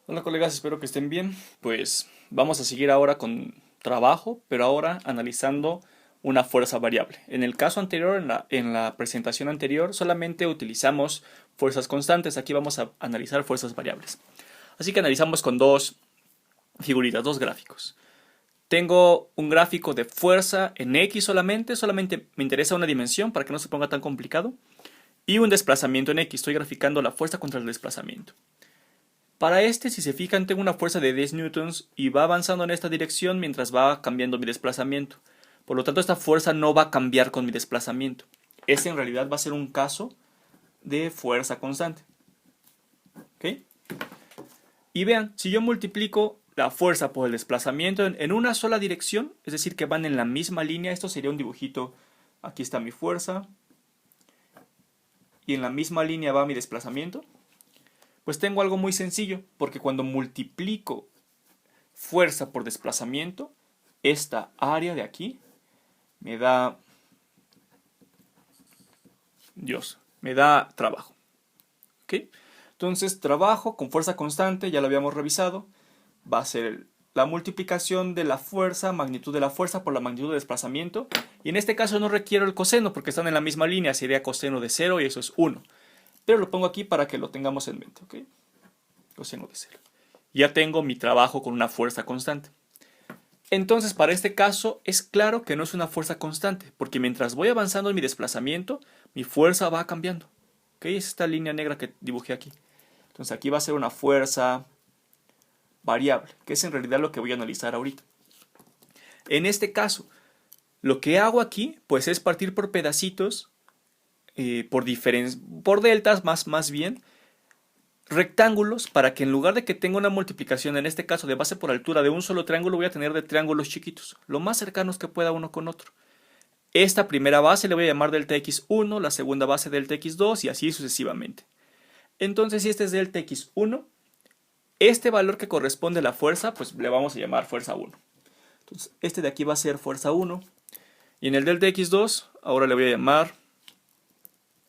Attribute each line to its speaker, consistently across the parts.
Speaker 1: Hola colegas, espero que estén bien. Pues vamos a seguir ahora con trabajo, pero ahora analizando una fuerza variable. En el caso anterior, en la presentación anterior, solamente utilizamos fuerzas constantes. Aquí vamos a analizar fuerzas variables. Así que analizamos con dos figuritas, dos gráficos. Tengo un gráfico de fuerza en X solamente me interesa una dimensión para que no se ponga tan complicado. Y un desplazamiento en X, estoy graficando la fuerza contra el desplazamiento. Para este, si se fijan, tengo una fuerza de 10 newtons y va avanzando en esta dirección mientras va cambiando mi desplazamiento. Por lo tanto, esta fuerza no va a cambiar con mi desplazamiento. Este en realidad va a ser un caso de fuerza constante. ¿Ok? Y vean, si yo multiplico la fuerza por el desplazamiento en una sola dirección, es decir, que van en la misma línea, esto sería un dibujito. Aquí está mi fuerza y en la misma línea va mi desplazamiento. Pues tengo algo muy sencillo, porque cuando multiplico fuerza por desplazamiento, esta área de aquí me da, me da trabajo. ¿Ok? Entonces, trabajo con fuerza constante, ya lo habíamos revisado, va a ser la multiplicación de la fuerza, magnitud de la fuerza por la magnitud de desplazamiento. Y en este caso no requiero el coseno porque están en la misma línea, sería coseno de 0 y eso es 1. Pero lo pongo aquí para que lo tengamos en mente, ¿ok? Coseno de 0. Ya tengo mi trabajo con una fuerza constante. Entonces, para este caso, es claro que no es una fuerza constante, porque mientras voy avanzando en mi desplazamiento, mi fuerza va cambiando. ¿Ok? Es esta línea negra que dibujé aquí. Entonces, aquí va a ser una fuerza variable, que es en realidad lo que voy a analizar ahorita. En este caso, lo que hago aquí, pues es partir por pedacitos, por deltas más bien, rectángulos para que en lugar de que tenga una multiplicación, en este caso de base por altura de un solo triángulo, voy a tener de triángulos chiquitos, lo más cercanos que pueda uno con otro. Esta primera base le voy a llamar delta x1, la segunda base delta x2 y así sucesivamente. Entonces, si este es delta x1, este valor que corresponde a la fuerza, pues le vamos a llamar fuerza 1. Entonces, este de aquí va a ser fuerza 1. Y en el delta x2, ahora le voy a llamar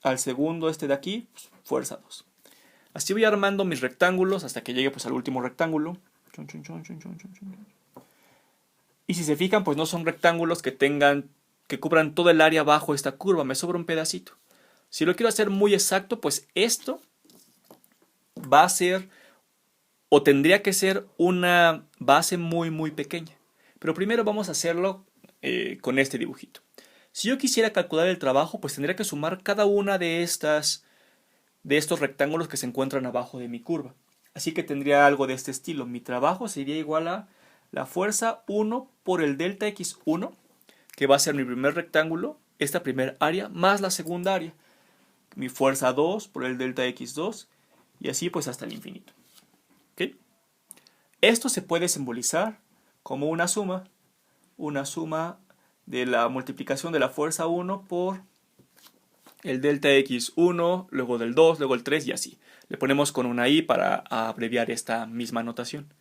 Speaker 1: al segundo, este de aquí, pues, fuerza 2. Así voy armando mis rectángulos hasta que llegue pues al último rectángulo. Y si se fijan, pues no son rectángulos que cubran todo el área bajo esta curva, me sobra un pedacito. Si lo quiero hacer muy exacto, pues esto va a ser o tendría que ser una base muy pequeña. Pero primero vamos a hacerlo con este dibujito. Si yo quisiera calcular el trabajo, pues tendría que sumar cada una de estos rectángulos que se encuentran abajo de mi curva. Así que tendría algo de este estilo. Mi trabajo sería igual a la fuerza 1 por el delta x1, que va a ser mi primer rectángulo, esta primera área, más la segunda área. Mi fuerza 2 por el delta x2, y así pues hasta el infinito. ¿Okay? Esto se puede simbolizar como una suma de la multiplicación de la fuerza 1 por el delta x1, luego del 2, luego el 3 y así. Le ponemos con una i para abreviar esta misma notación.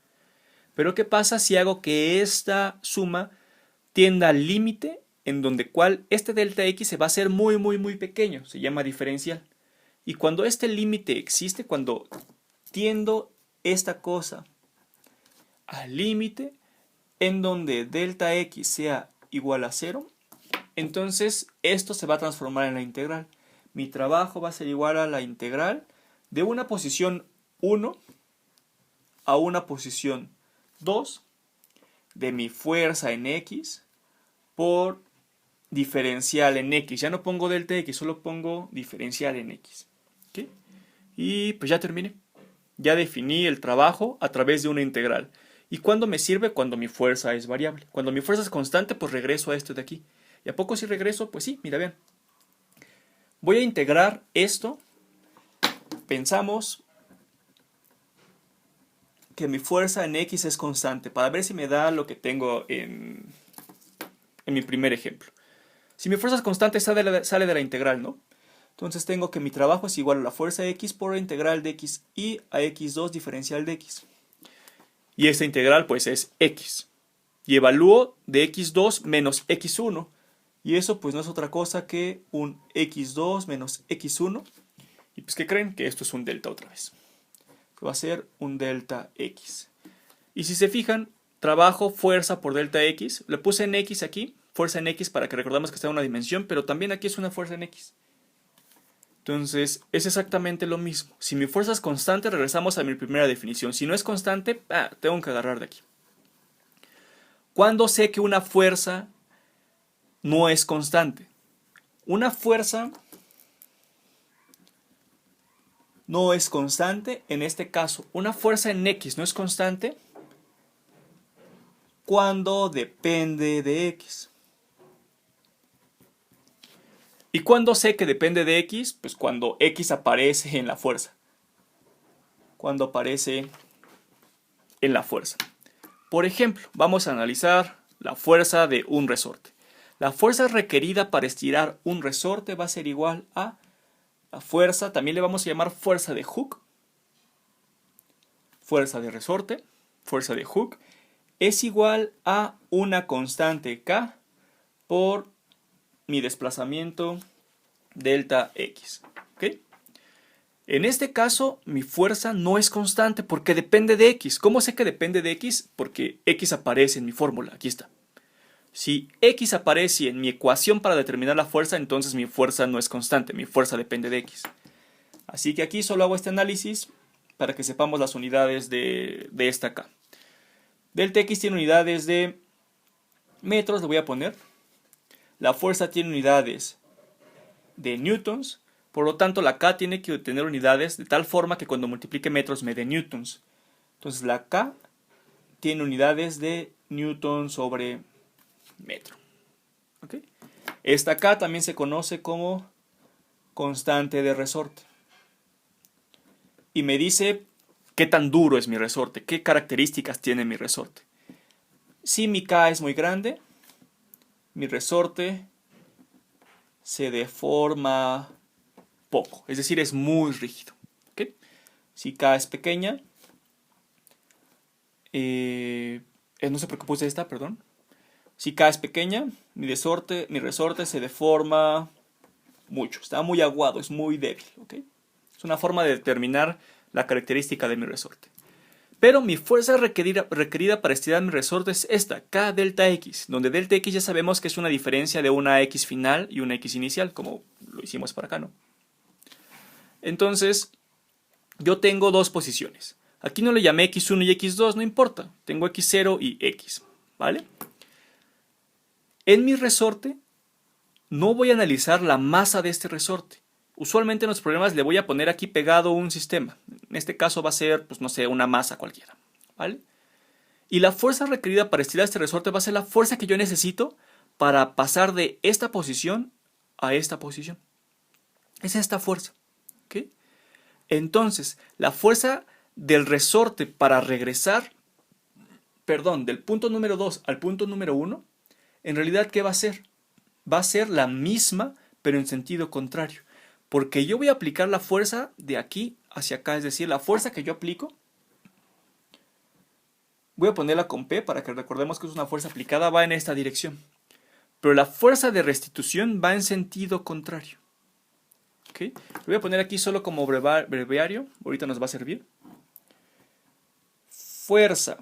Speaker 1: Pero ¿qué pasa si hago que esta suma tienda al límite en donde este delta x se va a hacer muy pequeño? Se llama diferencial. Y cuando este límite existe, cuando tiendo esta cosa al límite en donde delta x sea igual a 0, entonces esto se va a transformar en la integral. Mi trabajo va a ser igual a la integral de una posición 1 a una posición 2 de mi fuerza en x por diferencial en x. Ya no pongo delta x, solo pongo diferencial en x. ¿Okay? Y pues ya terminé. Ya definí el trabajo a través de una integral. ¿Y cuándo me sirve? Cuando mi fuerza es variable. Cuando mi fuerza es constante, pues regreso a esto de aquí. ¿Y a poco si regreso? Pues sí, mira, vean. Voy a integrar esto. Pensamos que mi fuerza en x es constante, para ver si me da lo que tengo en mi primer ejemplo. Si mi fuerza es constante, sale de la integral, ¿no? Entonces tengo que mi trabajo es igual a la fuerza x por la integral de x y a x2 diferencial de x. Y esta integral pues es x. Y evalúo de x2 menos x1. Y eso pues no es otra cosa que un x2 menos x1. Y pues ¿qué creen? Que esto es un delta otra vez. que va a ser un delta X. Y si se fijan, trabajo fuerza por delta X. Le puse en X aquí, fuerza en X para que recordemos que está en una dimensión, pero también aquí es una fuerza en X. Entonces, es exactamente lo mismo. Si mi fuerza es constante, regresamos a mi primera definición. Si no es constante, tengo que agarrar de aquí. ¿Cuándo sé que una fuerza no es constante? Una fuerza no es constante, en este caso, una fuerza en X no es constante cuando depende de X. ¿Y cuándo sé que depende de X? Pues cuando X aparece en la fuerza. Cuando aparece en la fuerza. Por ejemplo, vamos a analizar la fuerza de un resorte. La fuerza requerida para estirar un resorte va a ser igual a la fuerza, también le vamos a llamar fuerza de hook, fuerza de resorte, fuerza de hook, es igual a una constante K por mi desplazamiento delta X. ¿Okay? En este caso, mi fuerza no es constante porque depende de X. ¿Cómo sé que depende de X? Porque X aparece en mi fórmula. Aquí está. Si X aparece en mi ecuación para determinar la fuerza, entonces mi fuerza no es constante. Mi fuerza depende de X. Así que aquí solo hago este análisis para que sepamos las unidades de esta K. Delta X tiene unidades de metros, le voy a poner. La fuerza tiene unidades de newtons. Por lo tanto, la K tiene que tener unidades de tal forma que cuando multiplique metros me dé newtons. Entonces, la K tiene unidades de newton sobre metro. ¿Okay? Esta K también se conoce como constante de resorte. Y me dice qué tan duro es mi resorte, qué características tiene mi resorte. Si mi K es muy grande, mi resorte se deforma poco, es decir, es muy rígido. ¿Okay? Si K es pequeña, no se preocupe de esta, perdón. Si K es pequeña, mi resorte se deforma mucho, está muy aguado, es muy débil. ¿Okay? Es una forma de determinar la característica de mi resorte. Pero mi fuerza requerida para estirar mi resorte es esta, K delta X, donde delta X ya sabemos que es una diferencia de una X final y una X inicial, como lo hicimos para acá, ¿no? Entonces, yo tengo dos posiciones. Aquí no le llamé X1 y X2, no importa. Tengo X0 y X, ¿vale? En mi resorte, no voy a analizar la masa de este resorte. Usualmente en los problemas le voy a poner aquí pegado un sistema. En este caso va a ser, pues no sé, una masa cualquiera, ¿vale? Y la fuerza requerida para estirar este resorte va a ser la fuerza que yo necesito para pasar de esta posición a esta posición. Es esta fuerza, ¿ok? Entonces, la fuerza del resorte para regresar, del punto número 2 al punto número 1, en realidad, ¿qué va a ser? Va a ser la misma, pero en sentido contrario. Porque yo voy a aplicar la fuerza de aquí hacia acá, es decir, la fuerza que yo aplico, voy a ponerla con P para que recordemos que es una fuerza aplicada, va en esta dirección. Pero la fuerza de restitución va en sentido contrario. ¿Okay? Lo voy a poner aquí solo como breviario, ahorita nos va a servir. Fuerza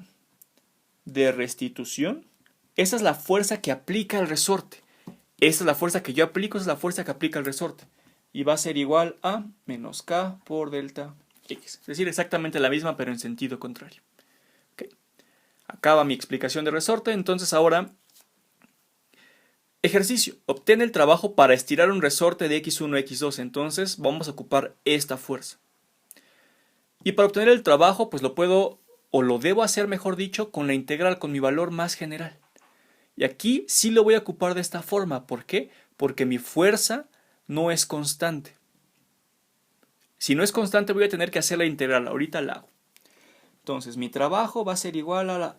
Speaker 1: de restitución, esa es la fuerza que aplica el resorte. Esta es la fuerza que yo aplico, esa es la fuerza que aplica el resorte. Y va a ser igual a menos K por delta X. Es decir, exactamente la misma, pero en sentido contrario. ¿Okay? Acaba mi explicación de resorte, entonces ahora... Ejercicio. Obtén el trabajo para estirar un resorte de X1 a X2. Entonces vamos a ocupar esta fuerza. Y para obtener el trabajo, pues lo puedo, o lo debo hacer, mejor dicho, con la integral, con mi valor más general. Y aquí sí lo voy a ocupar de esta forma. ¿Por qué? Porque mi fuerza no es constante. Si no es constante voy a tener que hacer la integral. Ahorita la hago. Entonces mi trabajo va a ser igual a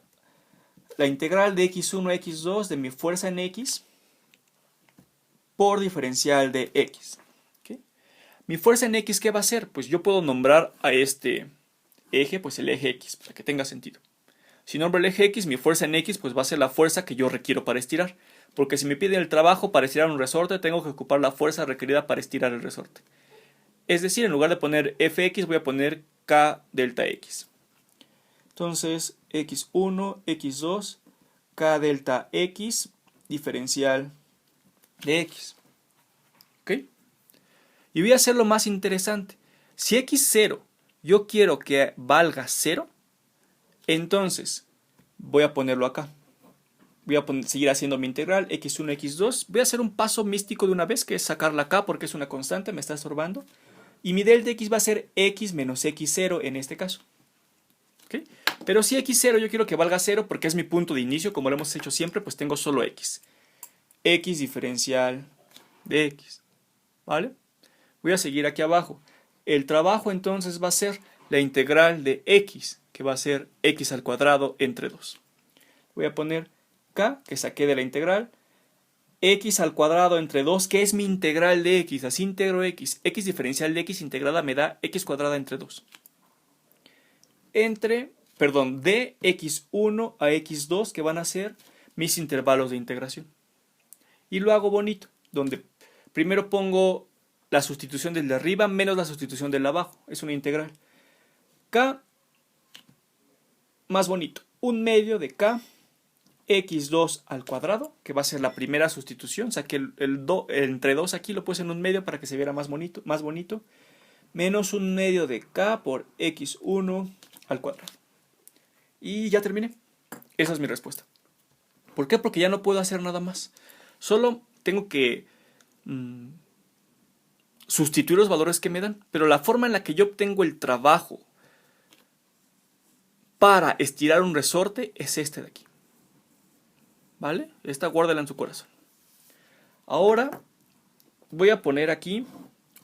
Speaker 1: la integral de X1 a X2 de mi fuerza en X por diferencial de X. ¿Okay? Mi fuerza en X, ¿qué va a ser? Pues yo puedo nombrar a este eje, pues el eje X, para que tenga sentido. Si nombro el eje X, mi fuerza en X, pues va a ser la fuerza que yo requiero para estirar. Porque si me piden el trabajo para estirar un resorte, tengo que ocupar la fuerza requerida para estirar el resorte. Es decir, en lugar de poner Fx, voy a poner K delta X. Entonces, X1, X2, K delta X, diferencial de X. ¿Ok? Y voy a hacer lo más interesante. Si X0 yo quiero que valga 0, entonces voy a ponerlo acá. Voy a seguir haciendo mi integral, X1, X2. Voy a hacer un paso místico de una vez, que es sacarla acá porque es una constante, me está estorbando. Y mi delta X va a ser X menos X0 en este caso. ¿Okay? Pero si X0 yo quiero que valga 0 porque es mi punto de inicio, como lo hemos hecho siempre, pues tengo solo X. X diferencial de X. ¿Vale? Voy a seguir aquí abajo. El trabajo entonces va a ser la integral de X, que va a ser X al cuadrado entre 2. Voy a poner K, que saqué de la integral, X al cuadrado entre 2, que es mi integral de X, así integro X. X diferencial de X integrada me da X cuadrada entre 2. De X1 a X2, que van a ser mis intervalos de integración. Y lo hago bonito, donde primero pongo la sustitución del de arriba menos la sustitución del de abajo. Es una integral. K, más bonito, 1/2 de K, X2 al cuadrado, que va a ser la primera sustitución. Saqué el entre 2 aquí, lo puse en 1/2 para que se viera más bonito. Menos 1/2 de K por X1 al cuadrado. Y ya terminé. Esa es mi respuesta. ¿Por qué? Porque ya no puedo hacer nada más. Solo tengo que sustituir los valores que me dan. Pero la forma en la que yo obtengo el trabajo para estirar un resorte es este de aquí. ¿Vale? Esta guárdala en su corazón. Ahora voy a poner aquí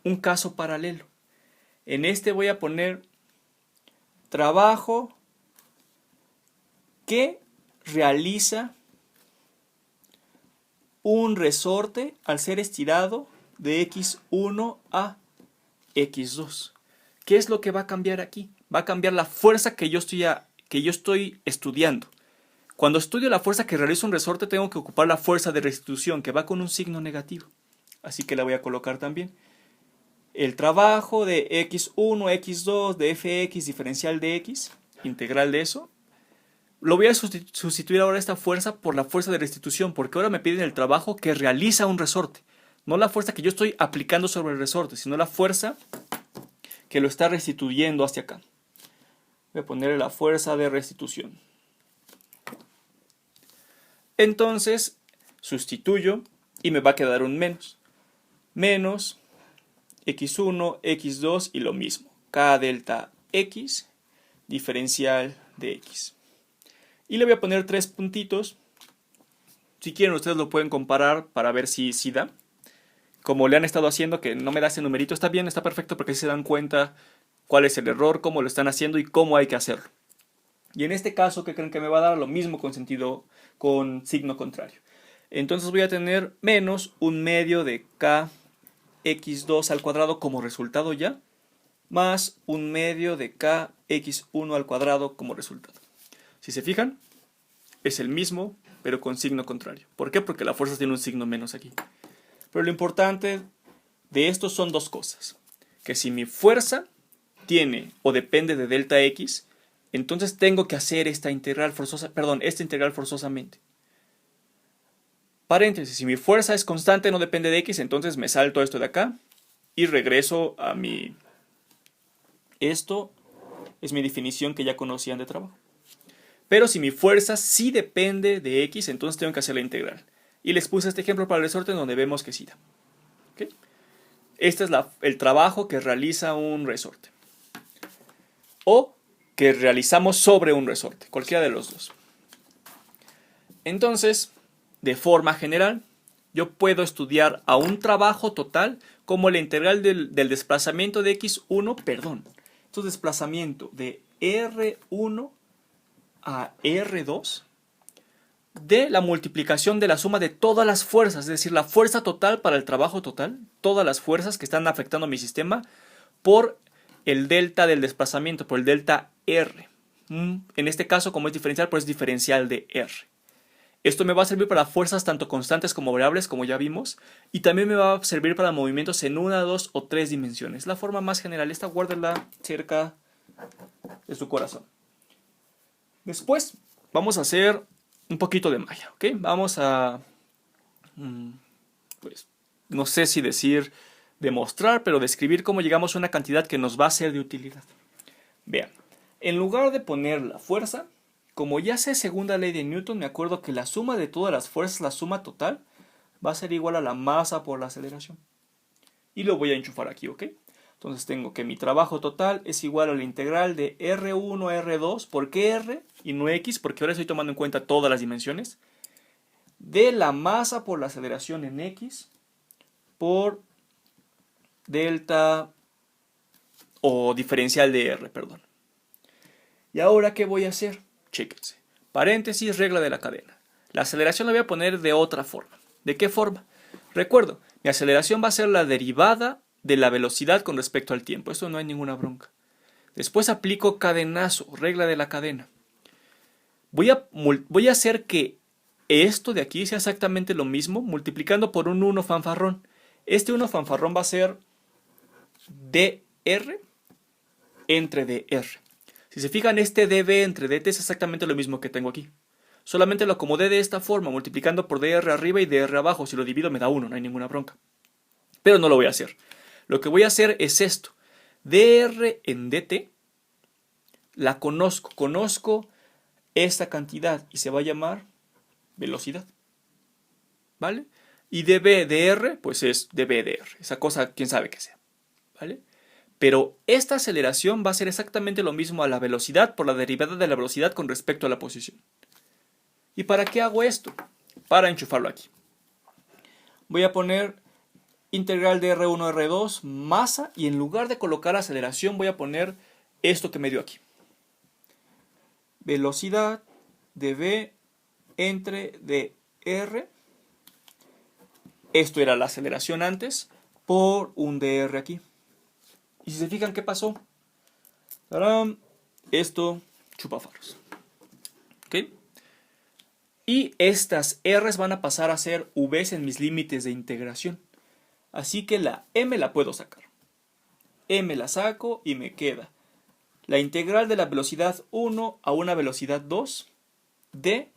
Speaker 1: un caso paralelo. En este voy a poner trabajo que realiza un resorte al ser estirado de X1 a X2. ¿Qué es lo que va a cambiar aquí? Va a cambiar la fuerza que yo estoy estudiando. Cuando estudio la fuerza que realiza un resorte, tengo que ocupar la fuerza de restitución, que va con un signo negativo. Así que la voy a colocar también. El trabajo de X1, X2, de Fx diferencial de X, integral de eso, lo voy a sustituir ahora esta fuerza por la fuerza de restitución, porque ahora me piden el trabajo que realiza un resorte. No la fuerza que yo estoy aplicando sobre el resorte, sino la fuerza que lo está restituyendo hacia acá. Voy a ponerle la fuerza de restitución. Entonces, sustituyo y me va a quedar un menos. Menos X1, X2 y lo mismo. K delta X, diferencial de X. Y le voy a poner 3 puntitos. Si quieren, ustedes lo pueden comparar para ver si da. Como le han estado haciendo, que no me da ese numerito, está bien, está perfecto, porque así se dan cuenta cuál es el error, cómo lo están haciendo y cómo hay que hacerlo. Y en este caso, ¿qué creen que me va a dar? Lo mismo con signo contrario. Entonces voy a tener menos 1/2 de K X2 al cuadrado como resultado ya, más 1/2 de K X1 al cuadrado como resultado. Si se fijan, es el mismo, pero con signo contrario. ¿Por qué? Porque la fuerza tiene un signo menos aquí. Pero lo importante de esto son dos cosas. Que si mi fuerza tiene o depende de delta X, entonces tengo que hacer esta integral forzosamente. Paréntesis, si mi fuerza es constante, no depende de X, entonces me salto esto de acá y regreso a mi... Esto es mi definición que ya conocían de trabajo. Pero si mi fuerza sí depende de X, entonces tengo que hacer la integral. Y les puse este ejemplo para el resorte donde vemos que sí da. ¿Okay? Este es el trabajo que realiza un resorte. O que realizamos sobre un resorte, cualquiera de los dos. Entonces, de forma general, yo puedo estudiar a un trabajo total como la integral del desplazamiento de X1, Entonces, desplazamiento de R1 a R2 de la multiplicación de la suma de todas las fuerzas, es decir, la fuerza total para el trabajo total, todas las fuerzas que están afectando a mi sistema, por el delta del desplazamiento, por el delta R. En este caso, como es diferencial, pues es diferencial de R. Esto me va a servir para fuerzas tanto constantes como variables, como ya vimos, y también me va a servir para movimientos en 1, 2 o 3 dimensiones. La forma más general, esta guárdala cerca de su corazón. Después vamos a hacer un poquito de magia, ¿ok? Vamos a, pues, no sé si decir demostrar, pero describir cómo llegamos a una cantidad que nos va a ser de utilidad. Vean, en lugar de poner la fuerza, como ya sé segunda ley de Newton, me acuerdo que la suma de todas las fuerzas, la suma total, va a ser igual a la masa por la aceleración. Y lo voy a enchufar aquí, ¿ok? Entonces tengo que mi trabajo total es igual a la integral de R1 a R2. ¿Por qué R y no X? Porque ahora estoy tomando en cuenta todas las dimensiones. De la masa por la aceleración en X por delta o diferencial de R, perdón. ¿Y ahora qué voy a hacer? Chéquense. Paréntesis, regla de la cadena. La aceleración la voy a poner de otra forma. ¿De qué forma? Recuerdo, mi aceleración va a ser la derivada de la velocidad con respecto al tiempo. Esto no hay ninguna bronca. Después aplico cadenazo, regla de la cadena. Voy a hacer que esto de aquí sea exactamente lo mismo, multiplicando por un 1 fanfarrón. Este 1 fanfarrón va a ser dr entre dr. Si se fijan, este dv entre dt es exactamente lo mismo que tengo aquí. Solamente lo acomodé de esta forma, multiplicando por dr arriba y dr abajo. Si lo divido me da 1, no hay ninguna bronca. Pero no lo voy a hacer. Lo que voy a hacer es esto. dr en dt la conozco esta cantidad y se va a llamar velocidad. ¿Vale? Y dv dr, pues es dv dr. Esa cosa, quién sabe qué sea. ¿Vale? Pero esta aceleración va a ser exactamente lo mismo a la velocidad por la derivada de la velocidad con respecto a la posición. ¿Y para qué hago esto? Para enchufarlo aquí. Voy a poner integral de R1 a R2 masa y en lugar de colocar aceleración voy a poner esto que me dio aquí. Velocidad de v entre dr. Esto era la aceleración antes por un dr aquí. Y si se fijan, ¿qué pasó? ¡Tarán! Esto chupa faros. ¿Ok? Y estas r's van a pasar a ser v's en mis límites de integración. Así que la m la puedo sacar. M la saco y me queda la integral de la velocidad 1 a una velocidad 2 de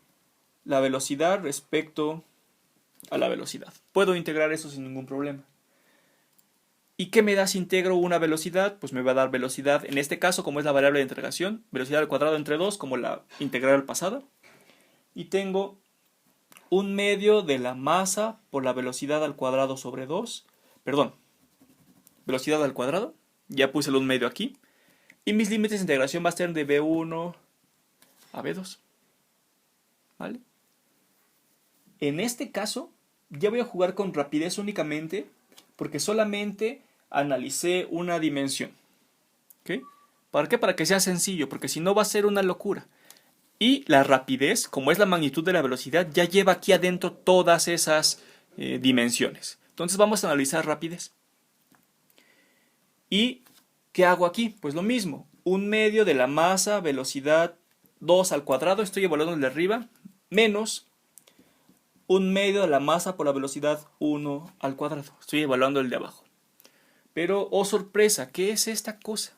Speaker 1: la velocidad respecto a la velocidad. Puedo integrar eso sin ningún problema. ¿Y qué me da si integro una velocidad? Pues me va a dar velocidad, en este caso como es la variable de integración, velocidad al cuadrado entre 2 como la integral pasada. Y tengo un medio de la masa por la velocidad al cuadrado sobre 2. Perdón, velocidad al cuadrado. Ya puse el un medio aquí. Y mis límites de integración va a ser de V1 a V2. ¿Vale? En este caso, ya voy a jugar con rapidez únicamente porque solamente analicé una dimensión. ¿Ok? ¿Para qué? Para que sea sencillo, porque si no va a ser una locura. Y la rapidez, como es la magnitud de la velocidad, ya lleva aquí adentro todas esas dimensiones. Entonces vamos a analizar rapidez. ¿Y qué hago aquí? Pues lo mismo. Un medio de la masa, velocidad 2 al cuadrado, estoy evaluando el de arriba, menos un medio de la masa por la velocidad 1 al cuadrado. Estoy evaluando el de abajo. Pero, oh sorpresa, ¿qué es esta cosa?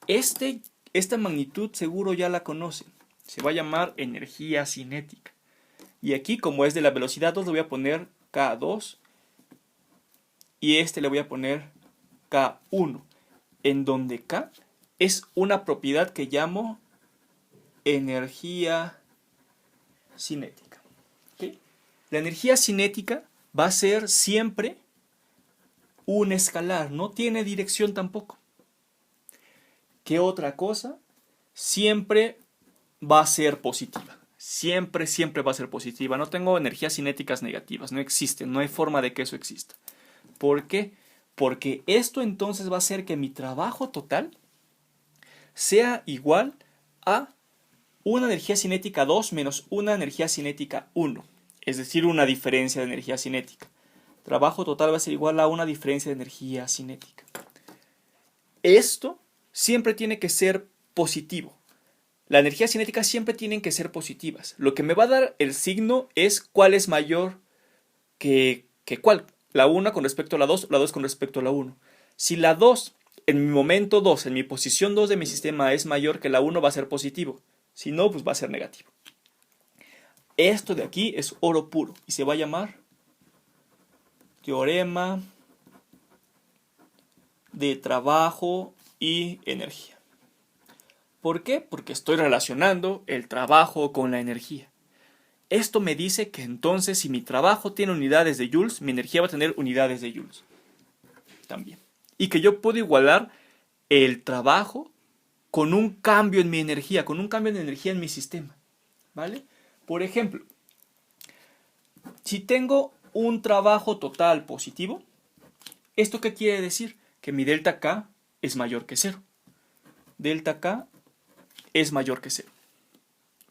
Speaker 1: Esta magnitud seguro ya la conocen. Se va a llamar energía cinética. Y aquí, como es de la velocidad 2, le voy a poner K2. Y este le voy a poner K1. En donde K es una propiedad que llamo energía cinética. ¿Okay? La energía cinética va a ser siempre un escalar. No tiene dirección tampoco. ¿Qué otra cosa? Siempre va a ser positiva. Siempre, siempre va a ser positiva. No tengo energías cinéticas negativas. No existen. No hay forma de que eso exista. ¿Por qué? Porque esto entonces va a hacer que mi trabajo total sea igual a una energía cinética 2 menos una energía cinética 1. Es decir, una diferencia de energía cinética. Trabajo total va a ser igual a una diferencia de energía cinética. Esto siempre tiene que ser positivo. La energía cinética siempre tienen que ser positivas. Lo que me va a dar el signo es cuál es mayor que cuál. La 1 con respecto a la 2 con respecto a la 1. Si la 2 en mi momento 2, en mi posición 2 de mi sistema es mayor que la 1, va a ser positivo. Si no, pues va a ser negativo. Esto de aquí es oro puro y se va a llamar teorema de trabajo y energía. ¿Por qué? Porque estoy relacionando el trabajo con la energía. Esto me dice que entonces si mi trabajo tiene unidades de joules, mi energía va a tener unidades de joules también. Y que yo puedo igualar el trabajo con un cambio en mi energía, con un cambio de energía en mi sistema. ¿Vale? Por ejemplo, si tengo un trabajo total positivo, ¿esto qué quiere decir? Que mi delta K es mayor que 0. Delta K es mayor que 0.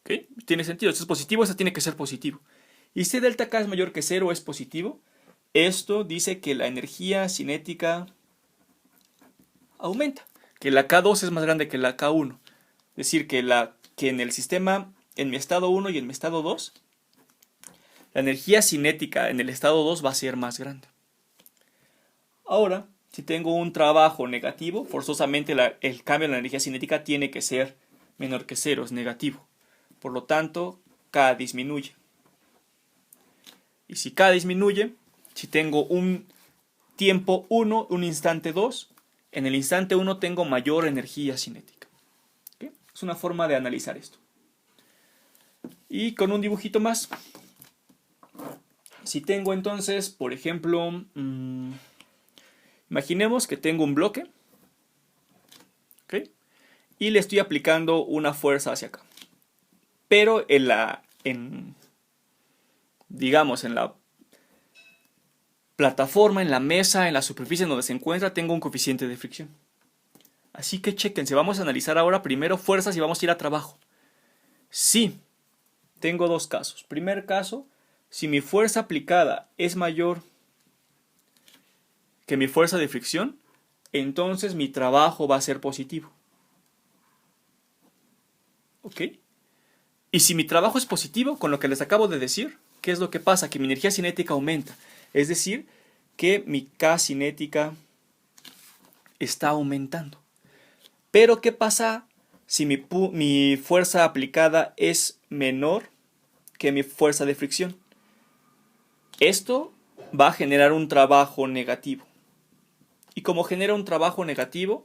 Speaker 1: ¿Ok? Tiene sentido. Esto es positivo, esto tiene que ser positivo. Y si delta K es mayor que 0 es positivo, esto dice que la energía cinética aumenta. Que la K2 es más grande que la K1. Es decir, que en el sistema, en mi estado 1 y en mi estado 2, la energía cinética en el estado 2 va a ser más grande. Ahora, si tengo un trabajo negativo, forzosamente el cambio en la energía cinética tiene que ser menor que 0, es negativo. Por lo tanto, K disminuye. Y si K disminuye, si tengo un tiempo 1, un instante 2, en el instante 1 tengo mayor energía cinética. ¿Okay? Es una forma de analizar esto. Y con un dibujito más. Si tengo entonces, por ejemplo, imaginemos que tengo un bloque, ¿okay? Y le estoy aplicando una fuerza hacia acá. Pero digamos, en la plataforma, en la mesa, en la superficie en donde se encuentra, tengo un coeficiente de fricción. Así que chequense, vamos a analizar ahora primero fuerzas y vamos a ir a trabajo. Sí, tengo dos casos. Primer caso, si mi fuerza aplicada es mayor que mi fuerza de fricción, entonces mi trabajo va a ser positivo. ¿Ok? Y si mi trabajo es positivo, con lo que les acabo de decir, ¿qué es lo que pasa? Que mi energía cinética aumenta. Es decir, que mi K cinética está aumentando. Pero ¿qué pasa si mi fuerza aplicada es menor que mi fuerza de fricción? Esto va a generar un trabajo negativo. Y como genera un trabajo negativo,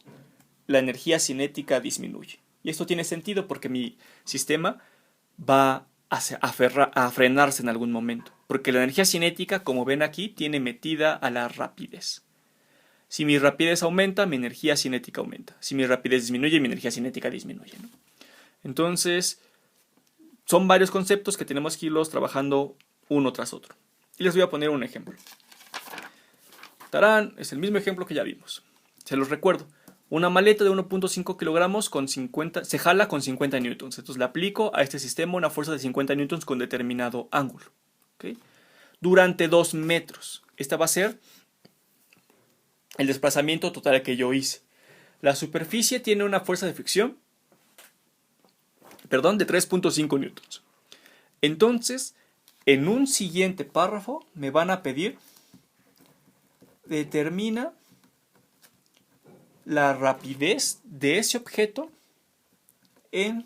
Speaker 1: la energía cinética disminuye. Y esto tiene sentido porque mi sistema va a frenarse en algún momento. Porque la energía cinética, como ven aquí, tiene metida a la rapidez. Si mi rapidez aumenta, mi energía cinética aumenta. Si mi rapidez disminuye, mi energía cinética disminuye, ¿no? Entonces, son varios conceptos que tenemos que irlos trabajando uno tras otro. Y les voy a poner un ejemplo. Tarán, es el mismo ejemplo que ya vimos. Se los recuerdo. Una maleta de 1.5 kilogramos se jala con 50 newtons. Entonces le aplico a este sistema una fuerza de 50 newtons con determinado ángulo. ¿Okay? Durante 2 metros. Esta va a ser el desplazamiento total que yo hice. La superficie tiene una fuerza de fricción, de 3.5 newtons. Entonces, en un siguiente párrafo me van a pedir determina la rapidez de ese objeto en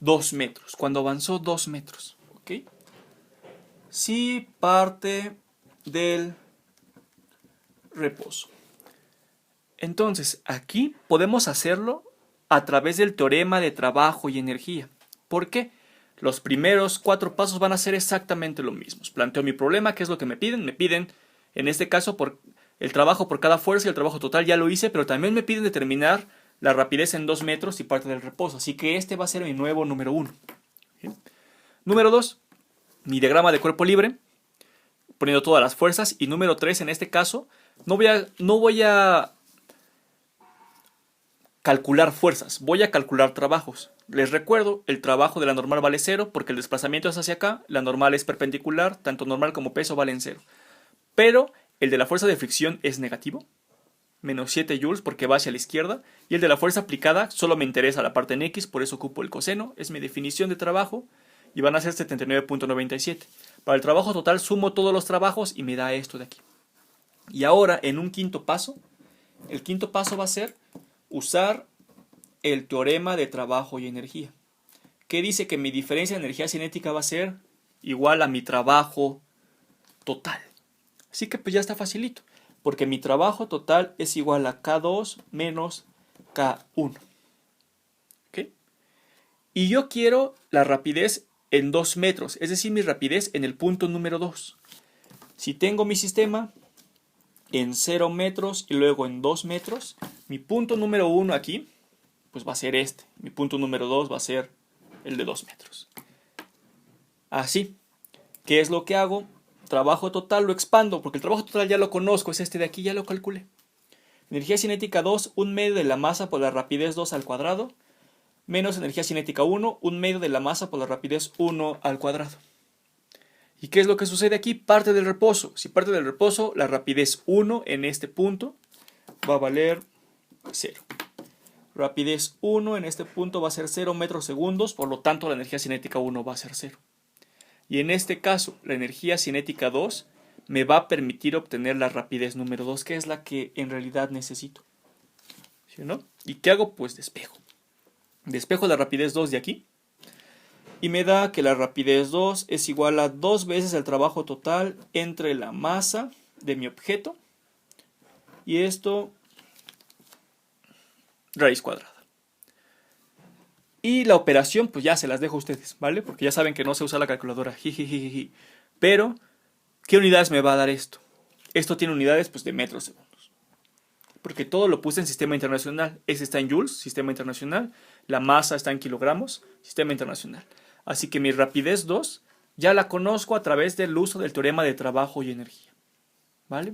Speaker 1: 2 metros, cuando avanzó 2 metros. ¿Okay? Si parte del reposo. Entonces, aquí podemos hacerlo a través del teorema de trabajo y energía. ¿Por qué? Los primeros 4 pasos van a ser exactamente lo mismo. Planteo mi problema, ¿qué es lo que me piden? Me piden, en este caso, por el trabajo por cada fuerza y el trabajo total ya lo hice, pero también me piden determinar la rapidez en 2 metros y parte del reposo. Así que este va a ser mi nuevo número 1. ¿Sí? Número 2, mi diagrama de cuerpo libre, poniendo todas las fuerzas. Y número 3, en este caso, no voy a calcular fuerzas, voy a calcular trabajos. Les recuerdo, el trabajo de la normal vale 0 porque el desplazamiento es hacia acá, la normal es perpendicular, tanto normal como peso valen 0. Pero el de la fuerza de fricción es negativo, menos 7 joules porque va hacia la izquierda, y el de la fuerza aplicada solo me interesa la parte en X, por eso ocupo el coseno, es mi definición de trabajo, y van a ser 79.97. Para el trabajo total sumo todos los trabajos y me da esto de aquí. Y ahora, en un quinto paso, El quinto paso va a ser usar el teorema de trabajo y energía, que dice que mi diferencia de energía cinética va a ser igual a mi trabajo total. Así que pues ya está facilito, porque mi trabajo total es igual a K2 menos K1. ¿Ok? Y yo quiero la rapidez en 2 metros, es decir, mi rapidez en el punto número 2. Si tengo mi sistema en 0 metros y luego en 2 metros, mi punto número 1 aquí, pues va a ser este. Mi punto número 2 va a ser el de 2 metros. Así. ¿Qué es lo que hago? Trabajo total lo expando, porque el trabajo total ya lo conozco, es este de aquí, ya lo calculé. Energía cinética 2, 1/2 de la masa por la rapidez 2 al cuadrado, menos energía cinética 1, 1/2 de la masa por la rapidez 1 al cuadrado. ¿Y qué es lo que sucede aquí? Parte del reposo. Si parte del reposo, la rapidez 1 en este punto va a valer 0. Rapidez 1 en este punto va a ser 0 metros segundos, por lo tanto la energía cinética 1 va a ser 0. Y en este caso, la energía cinética 2 me va a permitir obtener la rapidez número 2, que es la que en realidad necesito. ¿Sí o no? ¿Y qué hago? Pues despejo. Despejo la rapidez 2 de aquí. Y me da que la rapidez 2 es igual a 2 veces el trabajo total entre la masa de mi objeto y esto, raíz cuadrada. Y la operación, pues ya se las dejo a ustedes, ¿vale? Porque ya saben que no se usa la calculadora. Jijijiji. Pero, ¿qué unidades me va a dar esto? Esto tiene unidades pues de metros segundos. Porque todo lo puse en sistema internacional. Ese está en joules, sistema internacional. La masa está en kilogramos, sistema internacional. Así que mi rapidez 2 ya la conozco a través del uso del teorema de trabajo y energía. ¿Vale?